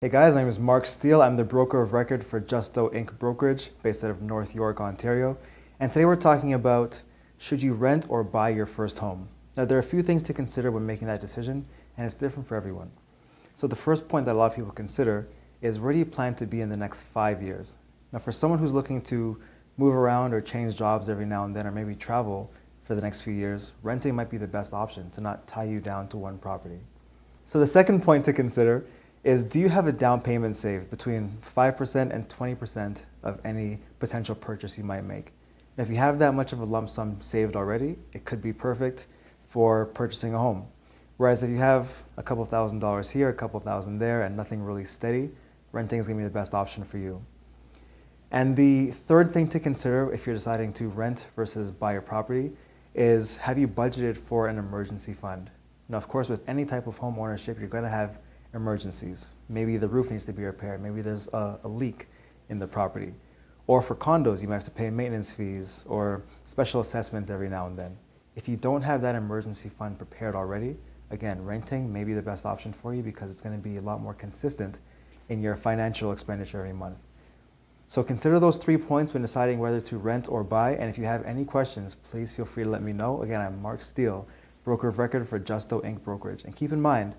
Hey guys, my name is Mark Steele. I'm the broker of record for Justo Inc. Brokerage based out of North York, Ontario. And today we're talking about should you rent or buy your first home? Now, there are a few things to consider when making that decision, and it's different for everyone. So the first point that a lot of people consider is where do you plan to be in the next 5 years? Now, for someone who's looking to move around or change jobs every now and then, or maybe travel for the next few years, renting might be the best option to not tie you down to one property. So the second point to consider is, do you have a down payment saved between 5% and 20% of any potential purchase you might make? And if you have that much of a lump sum saved already, it could be perfect for purchasing a home. Whereas if you have a couple $1,000s here, a couple thousand there, and nothing really steady, renting is going to be the best option for you. And the third thing to consider if you're deciding to rent versus buy a property is, have you budgeted for an emergency fund? Now, of course, with any type of home ownership, you're going to have emergencies. Maybe the roof needs to be repaired. Maybe there's a leak in the property. Or for condos, you might have to pay maintenance fees or special assessments every now and then. If you don't have that emergency fund prepared already, again, renting may be the best option for you because it's going to be a lot more consistent in your financial expenditure every month. So consider those 3 points when deciding whether to rent or buy. And if you have any questions, please feel free to let me know. Again, I'm Mark Steele, broker of record for Justo Inc. Brokerage. And keep in mind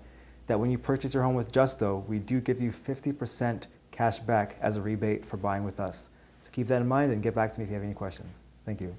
that when you purchase your home with Justo, we do give you 50% cash back as a rebate for buying with us. So keep that in mind and get back to me if you have any questions. Thank you.